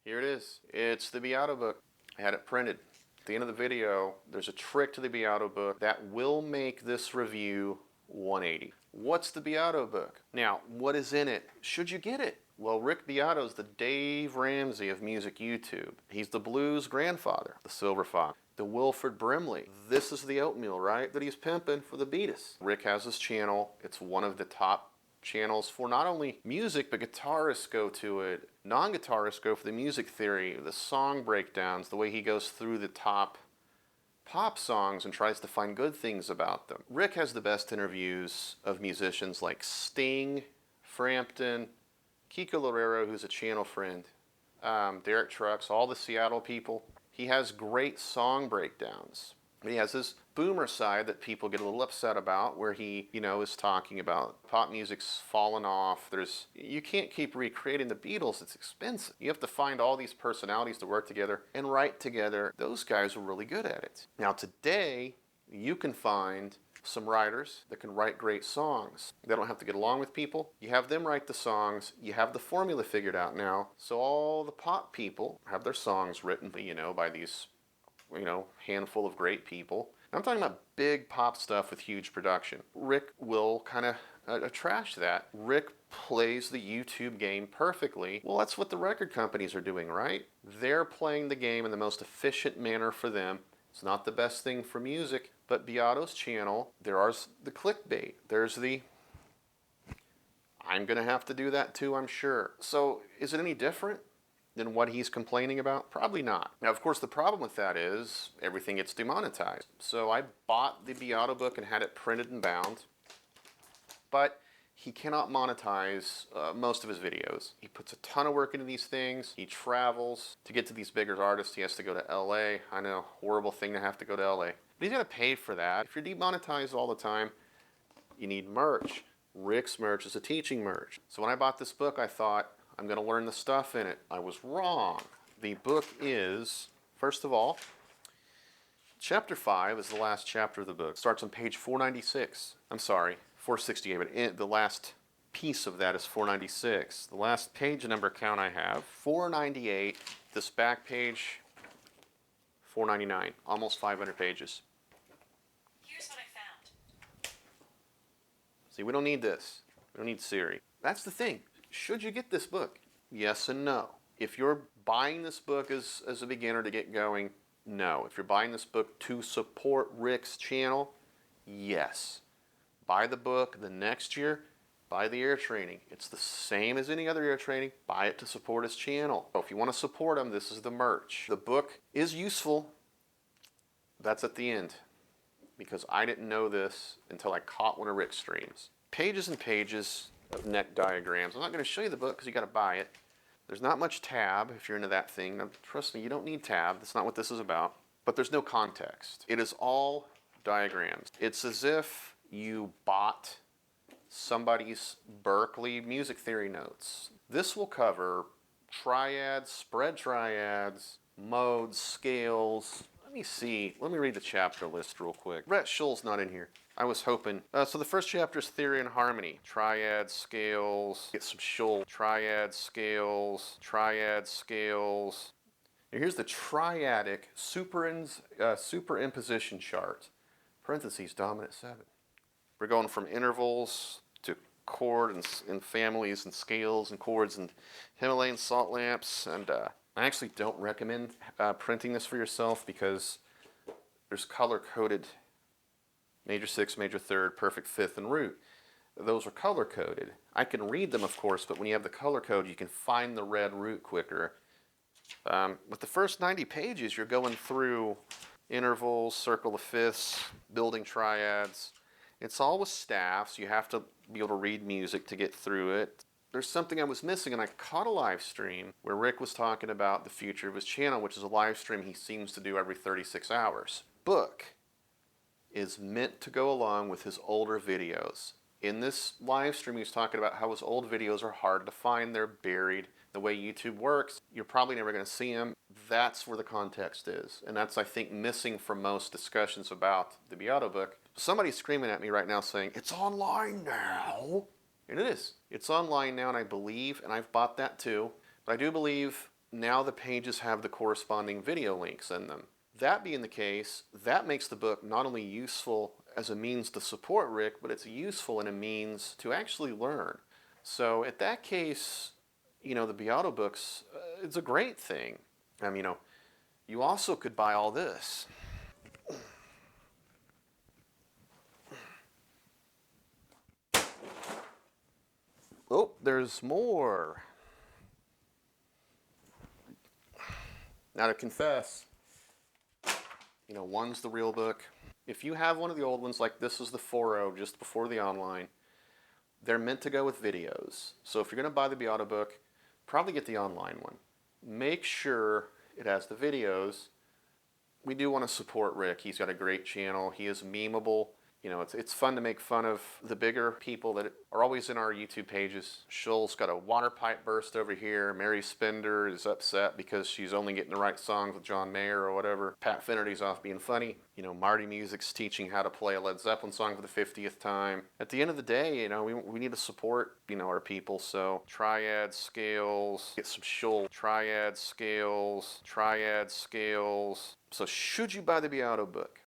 Here it is. It's the Beato Book. I had it printed. At the end of the video, there's a trick to the Beato Book that will make this review 180. What's the Beato Book? Now, what is in it? Should you get it? Well, Rick Beato's the Dave Ramsey of music YouTube. He's the blues grandfather, the Silver Fox, the Wilford Brimley. This is the oatmeal, right, that he's pimping for the Beatus. Rick has his channel. It's one of the top channels for not only music, but guitarists go to it. Non-guitarists go for the music theory, the song breakdowns, the way he goes through the top pop songs and tries to find good things about them. Rick has the best interviews of musicians like Sting, Frampton, Kiko Loureiro, who's a channel friend, Derek Trucks, all the Seattle people. He has great song breakdowns. He has this boomer side that people get a little upset about, where he, is talking about pop music's fallen off. You can't keep recreating the Beatles. It's expensive. You have to find all these personalities to work together and write together. Those guys are really good at it. Now today, you can find some writers that can write great songs. They don't have to get along with people. You have them write the songs. You have the formula figured out now. So all the pop people have their songs written, by these handful of great people. I'm talking about big pop stuff with huge production. Rick will kind of trash that. Rick plays the YouTube game perfectly. Well, that's what the record companies are doing, right? They're playing the game in the most efficient manner for them. It's not the best thing for music, but Beato's channel, there's the clickbait. There's the, I'm going to have to do that too, I'm sure. So is it any different than what he's complaining about? Probably not. Now, of course, the problem with that is everything gets demonetized. So I bought the Beato Book and had it printed and bound, but he cannot monetize most of his videos. He puts a ton of work into these things. He travels. To get to these bigger artists, he has to go to LA. I know, horrible thing to have to go to LA. But he's got to pay for that. If you're demonetized all the time, you need merch. Rick's merch is a teaching merch. So when I bought this book, I thought, I'm going to learn the stuff in it. I was wrong. The book is, first of all, chapter 5 is the last chapter of the book. It starts on page 496. I'm sorry, 468, but the last piece of that is 496. The last page number count I have, 498. This back page, 499. Almost 500 pages. Here's what I found. See, we don't need this. We don't need Siri. That's the thing. Should you get this book? Yes and no. If you're buying this book as a beginner to get going, no. If you're buying this book to support Rick's channel, yes. Buy the book. The next year, buy the ear training. It's the same as any other ear training. Buy it to support his channel. So if you want to support him, this is the merch. The book is useful. That's at the end, because I didn't know this until I caught one of Rick's streams. Pages and pages of neck diagrams. I'm not going to show you the book because you got to buy it. There's not much tab if you're into that thing. Now, trust me, you don't need tab. That's not what this is about. But there's no context. It is all diagrams. It's as if you bought somebody's Berkeley music theory notes. This will cover triads, spread triads, modes, scales. Let me see. Let me read the chapter list real quick. Brett Shull's not in here. I was hoping. So the first chapter is theory and harmony. Triads, scales. Get some Shull. Triads, scales. Triads, scales. Now here's the triadic superimposition chart. Parentheses, dominant 7. We're going from intervals to chord and families and scales and chords and Himalayan salt lamps. And I actually don't recommend printing this for yourself because there's color-coded major 6, major 3rd, perfect 5th, and root. Those are color-coded. I can read them, of course, but when you have the color code, you can find the red root quicker. With the first 90 pages, you're going through intervals, circle of fifths, building triads. It's all with staffs. You have to be able to read music to get through it. There's something I was missing, and I caught a live stream where Rick was talking about the future of his channel, which is a live stream he seems to do every 36 hours. Book is meant to go along with his older videos. In this live stream, he was talking about how his old videos are hard to find. They're buried. The way YouTube works, you're probably never going to see them. That's where the context is. And that's, I think, missing from most discussions about the Beato Book. Somebody's screaming at me right now saying, it's online now. And it is. It's online now, and I believe, and I've bought that too, but I do believe Now the pages have the corresponding video links in them. That being the case, that makes the book not only useful as a means to support Rick, but it's useful in a means to actually learn. So at that case, the Beato books, it's a great thing. You also could buy all this. Oh, there's more. Now to confess, one's the real book. If you have one of the old ones, like this is the 4.0 just before the online, they're meant to go with videos. So if you're going to buy the Beato book, probably get the online one. Make sure it has the videos. We do want to support Rick. He's got a great channel. He is memeable. It's fun to make fun of the bigger people that are always in our YouTube pages. Shull's got a water pipe burst over here. Mary Spender is upset because she's only getting the right songs with John Mayer or whatever. Pat Finnerty's off being funny. Marty Music's teaching how to play a Led Zeppelin song for the 50th time. At the end of the day, we need to support, our people. So triad scales, get some Shull triad scales, triad scales. So should you buy the Beato book?